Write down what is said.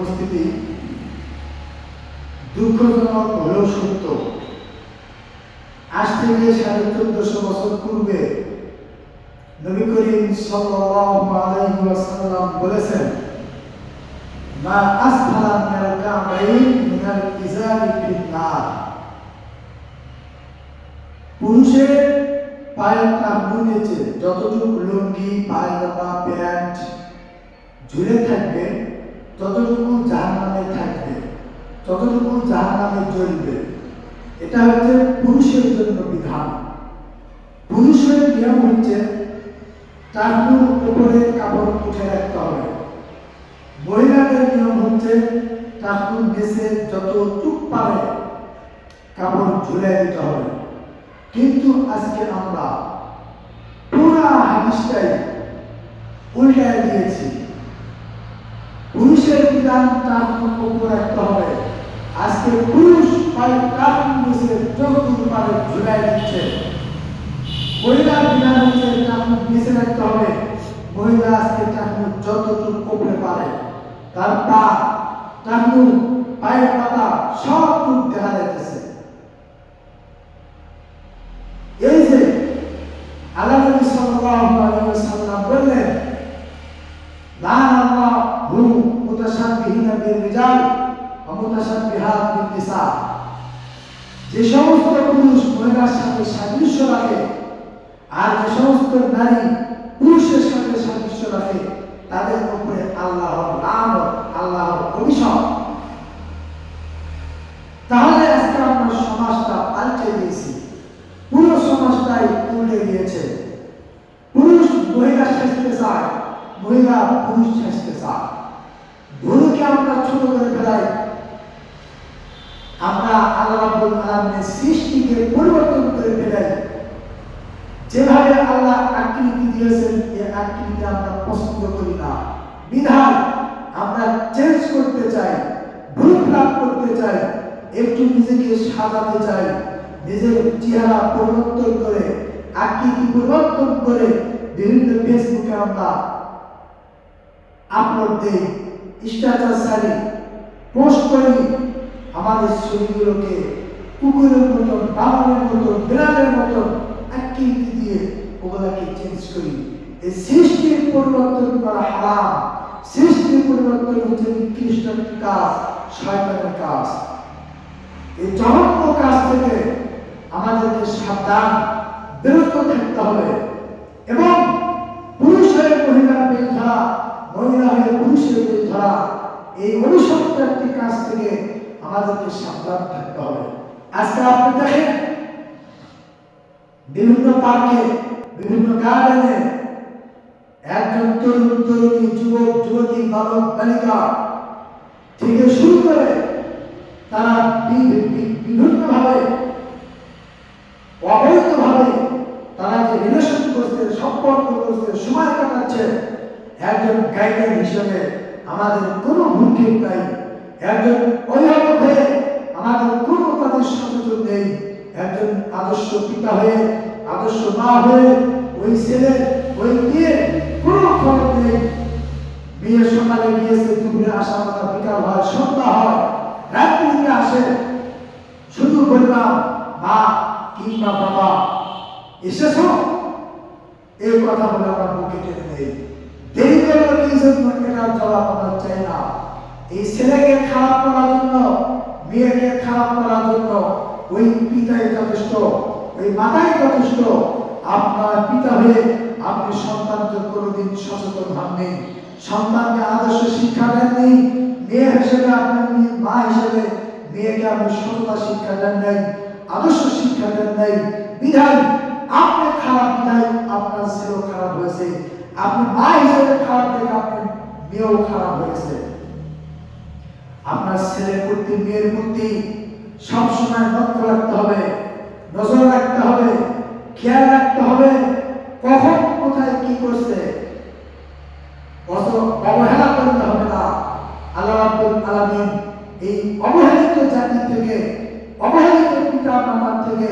উপস্থিতি, দুঃখজনক হলেও সত্য, আজ থেকে 1450 বছর পূর্বে নবী করিম সাল্লাল্লাহু আলাইহি ওয়াসাল্লাম বলেছেন, মা আসফালা মিনাল কাবাইন মিনাল ইজারি ফিন্নার। পুরুষের পায়ের টাকুর নিচে যতটুকু লুঙ্গি, পায়জামা, প্যান্ট ঝুলে থাকবে ততটুকু জাহান্নামে থাকবে, ততটুকু জাহান্নামে জ্বলবে। এটা হচ্ছে পুরুষের জন্য বিধান। পুরুষের নিয়ম হচ্ছে টাকুর উপরে কাপড় উঠে রাখতে হবে। মহিলাদের নিয়ম হচ্ছে টাকুর নিচে যতটুক পারে কাপড় ঝুলে দিতে হবে। কিন্তু আজকে আমরা পুরা হাদিসটাই উল্টায় দিয়েছি। পুরুষের বিধান টাকুর উপর রাখতে হবে, আজকে পুরুষ টাকুর নিচে যতটুকু পারে ঝুলাই দিচ্ছে। মহিলার বিধান হচ্ছে টাকুর নিচে রাখতে হবে, মহিলা আজকে টাকুর যতটুকু উপরে পারে তার পা, টাকুর, পায়ের পাতা সবটুকু দেখা যাইতেছে। এই যে আল্লাহ নবী সাল্লাল্লাহু আলাইহি ওয়াসাল্লাম বললেন, লানাল্লাহু মুতাশাব্বিহিনা বির-রিজাল ওয়া মুতাশাব্বিহাত বিন-নিসা। যে সমস্ত পুরুষ মহিলার সাথে সাদৃশ্য রাখে আর যে সমস্ত নারী পুরুষের সাথে সাদৃশ্য রাখে তাদের উপরে আল্লাহর লানত, আল্লাহর অভিশাপ। তাহলে আজকে আমরা সমাজটা পাল্টে দিয়েছি, পুরো সমাজটাই উল্টে গিয়েছে। পুরুষ মহিলা সাজতে চায়, মহিলা পুরুষ সাজতে চায়। ভুলকে আমরা ছোট করে ফেলাই, আমরা আল্লাহ রাব্বুল আলামিনের সৃষ্টিকে পরিবর্তন করে ফেলাই। যেভাবে আল্লাহ আকৃতি দিয়েছেন এই আকৃতি আমরা পছন্দ করি না, বিধান আমরা চেঞ্জ করতে চাই, ভুল লাভ করতে চাই, একটু নিজেকে সাজাতে চাই, নিজের চেহারা পরিবর্তন করে, আকৃতি পরিবর্তন করে বিভিন্ন ফেসবুকে আমরা আপলোড দেই, স্ট্যাটাস ছাড়ি, পোস্ট করি। আমাদের ছবিগুলোকে কুকুরের মতন, বানরের মতন, বিড়ালের মতন আকৃতি দিয়ে ওগুলাকে চেঞ্জ করি। এই সৃষ্টির পরিবর্তন করা হারাম। সৃষ্টির পরিবর্তন হচ্ছে নিকৃষ্ট একটি কাজ, শয়তানের কাজ। এই জঘন্য কাজ থেকে আমাদেরকে সাবধান, বিরত থাকতে হবে এবং পুরুষ হয়ে মহিলার বেশ ধরা, মহিলা হয়ে পুরুষের বেশ ধরা, এই অভিশপ্ত একটি কাজ থেকে আমাদেরকে সাবধান থাকতে হবে। আজকে আপনি দেখেন বিভিন্ন পার্কে, বিভিন্ন গার্ডেনে একজন তরুণ তরুণী, যুবক যুবতী, বালক বালিকা থেকে শুরু করে তারা বিভিন্নভাবে অবৈধভাবে তারা যে রিলেশন করছে, সম্পর্ক করছে, সময় কাটাচ্ছে, একজন গাইডেন হিসেবে আমাদের কোনো ভূমিকা নাই। একজন অভিভাবক হয়ে আমাদের কোনো তাদের সচেতন নেই। একজন আদর্শ পিতা হয়ে, আদর্শ মা হয়ে ওই ছেলে, ওই মেয়ের কোনো খবর নেই। বিয়ে সকালে গিয়েছে, দুপুরে আসা কথা, বিকাল হয়, সন্ধ্যা হয়, রাত্রিতে আসে, শুধু বললাম মা কিংবা বাবা এসেছ, এই কথা বলে আমার মুখে টেনে নেই। দেরি করলো কি জন্য এটার জবাব আমরা চাই না। এই ছেলেকে খারাপ করার জন্য, মেয়েকে খারাপ করার জন্য ওই পিতাই যথেষ্ট, ওই মাতাই যথেষ্ট। আপনার পিতা হয়ে আপনি সন্তানকে কোনোদিন সচেতন হননি, সন্তানকে আদর্শ শিক্ষা দেননি। মেয়ে হিসেবে আপনি, মা হিসেবে মেয়েকে আপনি সততা শিক্ষা দেন নাই, আদর্শ শিক্ষা দেন নাই। বিধায় আপনি খারাপ, বিধায় আপনার ছেলেও খারাপ হয়েছে। আপনি মা হিসেবে খারাপ দেখে আপনার মেয়েও খারাপ হয়েছে। আপনার ছেলের প্রতি, মেয়ের প্রতি সবসময় লক্ষ্য রাখতে হবে, নজর রাখতে হবে, খেয়াল রাখতে হবে কখন কোথায় কি করছে। অবহেলা করতে হবে না। আল্লাহ রাব্বুল আলামিন এই অবহেলিত জাতি থেকে, অবহেলিত পিতা মাতার থেকে